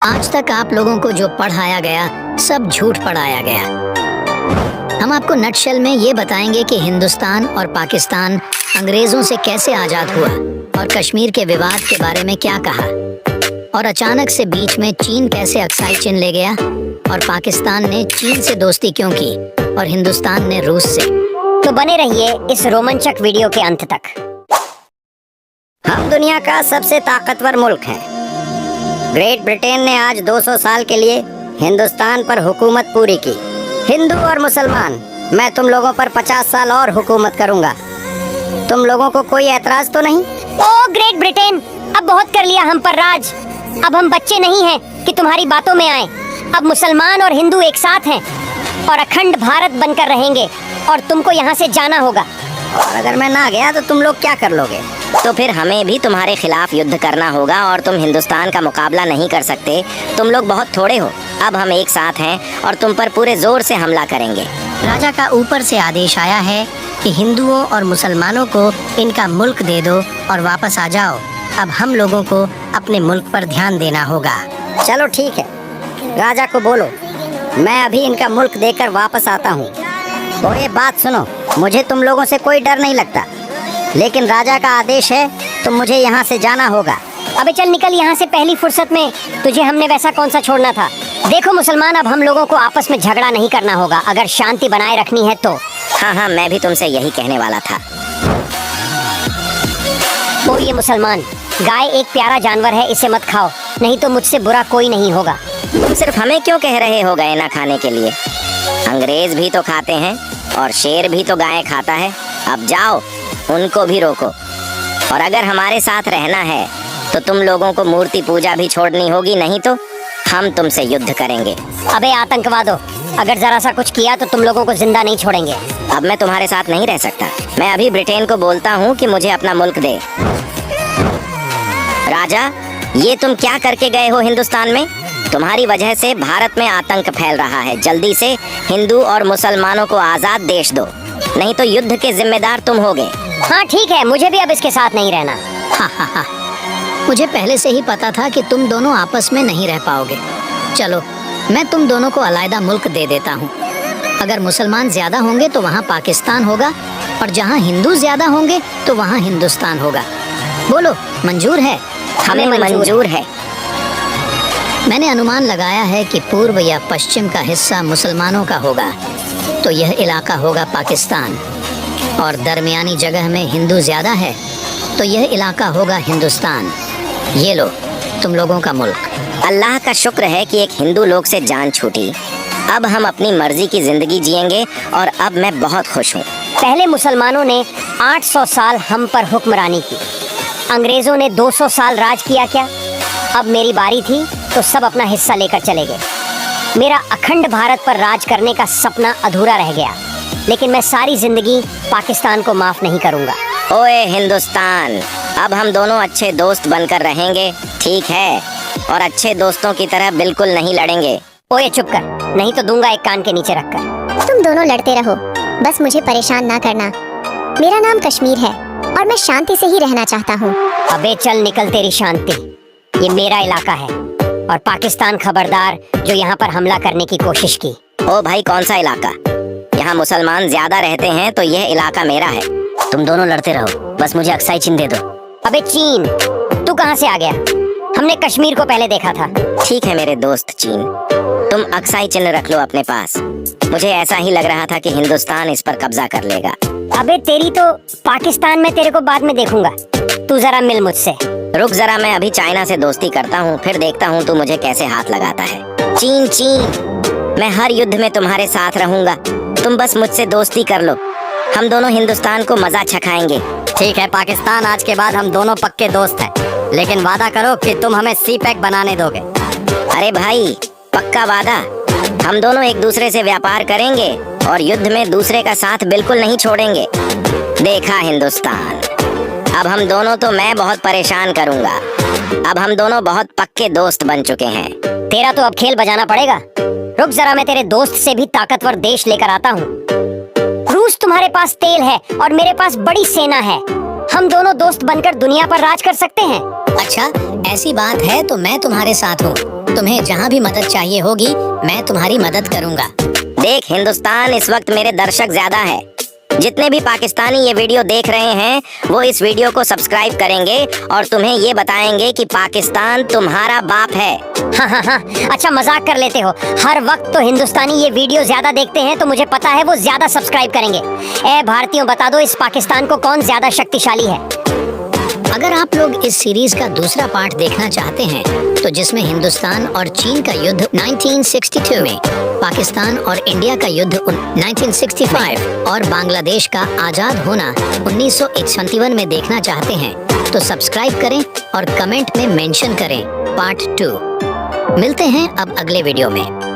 आज तक आप लोगों को जो पढ़ाया गया सब झूठ पढ़ाया गया। हम आपको नटशेल में ये बताएंगे कि हिंदुस्तान और पाकिस्तान अंग्रेजों से कैसे आजाद हुआ और कश्मीर के विवाद के बारे में क्या कहा, और अचानक से बीच में चीन कैसे अक्साई चिन ले गया, और पाकिस्तान ने चीन से दोस्ती क्यों की और हिंदुस्तान ने रूस से। तो बने रहिए इस रोमांचक वीडियो के अंत तक। हम दुनिया का सबसे ताकतवर मुल्क हैं। ग्रेट ब्रिटेन ने आज 200 साल के लिए हिंदुस्तान पर हुकूमत पूरी की। हिंदू और मुसलमान, मैं तुम लोगों पर 50 साल और हुकूमत करूंगा। तुम लोगों को कोई एतराज तो नहीं? ओ ग्रेट ब्रिटेन, अब बहुत कर लिया हम पर राज। अब हम बच्चे नहीं हैं कि तुम्हारी बातों में आए। अब मुसलमान और हिंदू एक साथ हैं और अखंड भारत बनकर रहेंगे, और तुमको यहाँ से जाना होगा। और अगर मैं ना गया तो तुम लोग क्या कर लोगे? तो फिर हमें भी तुम्हारे खिलाफ युद्ध करना होगा और तुम हिंदुस्तान का मुकाबला नहीं कर सकते। तुम लोग बहुत थोड़े हो। अब हम एक साथ हैं और तुम पर पूरे जोर से हमला करेंगे। राजा का ऊपर से आदेश आया है कि हिंदुओं और मुसलमानों को इनका मुल्क दे दो और वापस आ जाओ। अब हम लोगों को अपने मुल्क पर ध्यान देना होगा। चलो ठीक है, राजा को बोलो मैं अभी इनका मुल्क देकर वापस आता हूँ। तो ये बात सुनो, मुझे तुम लोगों से कोई डर नहीं लगता, लेकिन राजा का आदेश है तो मुझे यहाँ से जाना होगा। अबे चल निकल यहाँ से पहली फुर्सत में। तुझे हमने वैसा कौन सा छोड़ना था। देखो मुसलमान, अब हम लोगों को आपस में झगड़ा नहीं करना होगा अगर शांति बनाए रखनी है तो। हाँ, मैं भी तुमसे यही कहने वाला था। ओ ये मुसलमान, गाय एक प्यारा जानवर है, इसे मत खाओ, नहीं तो मुझसे बुरा कोई नहीं होगा। तुम सिर्फ हमें क्यों कह रहे हो गाय ना खाने के लिए? अंग्रेज भी तो खाते हैं और शेर भी तो गाय खाता है। अब जाओ, उनको भी रोको। और अगर हमारे साथ रहना है तो तुम लोगों को मूर्ति पूजा भी छोड़नी होगी, नहीं तो हम तुमसे युद्ध करेंगे। अबे आतंकवादो, अगर जरा सा कुछ किया तो तुम लोगों को जिंदा नहीं छोड़ेंगे। अब मैं तुम्हारे साथ नहीं रह सकता। मैं अभी ब्रिटेन को बोलता हूँ कि मुझे अपना मुल्क दे। राजा, ये तुम क्या करके गए हो हिंदुस्तान में? तुम्हारी वजह से भारत में आतंक फैल रहा है। जल्दी से हिंदू और मुसलमानों को आजाद देश दो, नहीं तो युद्ध के जिम्मेदार तुम होगे। हाँ ठीक है, मुझे भी अब इसके साथ नहीं रहना। हा। मुझे पहले से ही पता था कि तुम दोनों आपस में नहीं रह पाओगे। चलो, मैं तुम दोनों को अलग मुल्क दे देता हूँ। अगर मुसलमान ज्यादा होंगे तो वहाँ पाकिस्तान होगा, और जहाँ हिंदू ज्यादा होंगे तो वहाँ हिंदुस्तान होगा। बोलो, मंजूर है? हमें मंजूर है। मैंने अनुमान लगाया है कि पूर्व या पश्चिम का हिस्सा मुसलमानों का होगा, तो यह इलाका होगा पाकिस्तान, और दरमियानी जगह में हिंदू ज्यादा है, तो यह इलाका होगा हिंदुस्तान। ये लो तुम लोगों का मुल्क। अल्लाह का शुक्र है कि एक हिंदू लोग से जान छूटी। अब हम अपनी मर्जी की जिंदगी जिएंगे और अब मैं बहुत खुश हूँ। पहले मुसलमानों ने 800 साल हम पर हुक्मरानी की, अंग्रेजों ने 200 साल राज किया। क्या अब मेरी बारी थी तो सब अपना हिस्सा लेकर चले गए। मेरा अखंड भारत पर राज करने का सपना अधूरा रह गया, लेकिन मैं सारी जिंदगी पाकिस्तान को माफ नहीं करूंगा। ओए हिंदुस्तान, अब हम दोनों अच्छे दोस्त बनकर रहेंगे, ठीक है? और अच्छे दोस्तों की तरह बिल्कुल नहीं लड़ेंगे। ओए चुप कर, नहीं तो दूंगा एक कान के नीचे रखकर। तुम दोनों लड़ते रहो, बस मुझे परेशान ना करना। मेरा नाम कश्मीर है और मैं शांति से ही रहना चाहता हूँ। अबे चल निकल तेरी शांति, ये मेरा इलाका है, और पाकिस्तान खबरदार जो यहाँ पर हमला करने की कोशिश की। ओ भाई, कौन सा इलाका? यहाँ मुसलमान ज्यादा रहते हैं तो यह इलाका मेरा है। तुम दोनों लड़ते रहो, बस मुझे अक्साई चिन्ह दे दो। अबे चीन, तू कहाँ से आ गया? हमने कश्मीर को पहले देखा था। ठीक है मेरे दोस्त चीन, तुम अक्साई चिन्ह रख लो अपने पास। मुझे ऐसा ही लग रहा था कि हिंदुस्तान इस पर कब्जा कर लेगा। अबे तेरी तो पाकिस्तान में तेरे को बाद में देखूंगा, तू जरा मिल मुझसे। रुक जरा, मैं अभी चाइना से दोस्ती करता हूँ, फिर देखता हूँ तू मुझे कैसे हाथ लगाता है। चीन, मैं हर युद्ध में तुम्हारे साथ रहूंगा। तुम बस मुझसे दोस्ती कर लो, हम दोनों हिंदुस्तान को मजा चखाएंगे। ठीक है पाकिस्तान, आज के बाद हम दोनों पक्के दोस्त हैं, लेकिन वादा करो कि तुम हमें सी पैक बनाने दोगे। अरे भाई, पक्का वादा। हम दोनों एक दूसरे से व्यापार करेंगे और युद्ध में दूसरे का साथ बिल्कुल नहीं छोड़ेंगे। देखा हिंदुस्तान, अब हम दोनों तो मैं बहुत परेशान करूंगा। अब हम दोनों बहुत पक्के दोस्त बन चुके हैं। तेरा तो अब खेल बजाना पड़ेगा। रुक जरा, मैं तेरे दोस्त से भी ताकतवर देश लेकर आता हूँ। रूस, तुम्हारे पास तेल है और मेरे पास बड़ी सेना है। हम दोनों दोस्त बनकर दुनिया पर राज कर सकते हैं। अच्छा, ऐसी बात है तो मैं तुम्हारे साथ हूँ। तुम्हें जहाँ भी मदद चाहिए होगी मैं तुम्हारी मदद करूँगा। देख हिंदुस्तान, इस वक्त मेरे दर्शक ज्यादा है। जितने भी पाकिस्तानी ये वीडियो देख रहे हैं वो इस वीडियो को सब्सक्राइब करेंगे और तुम्हें ये बताएंगे कि पाकिस्तान तुम्हारा बाप है। हाँ, अच्छा मजाक कर लेते हो। हर वक्त तो हिंदुस्तानी ये वीडियो ज्यादा देखते हैं तो मुझे पता है वो ज्यादा सब्सक्राइब करेंगे। ए भारतीयों, बता दो इस पाकिस्तान को कौन ज्यादा शक्तिशाली है। अगर आप लोग इस सीरीज का दूसरा पार्ट देखना चाहते हैं तो जिसमें हिंदुस्तान और चीन का युद्ध 1962 में, पाकिस्तान और इंडिया का युद्ध 1965 और बांग्लादेश का आजाद होना 1951 में देखना चाहते हैं तो सब्सक्राइब करें और कमेंट में मेंशन करें पार्ट 2। मिलते हैं अब अगले वीडियो में।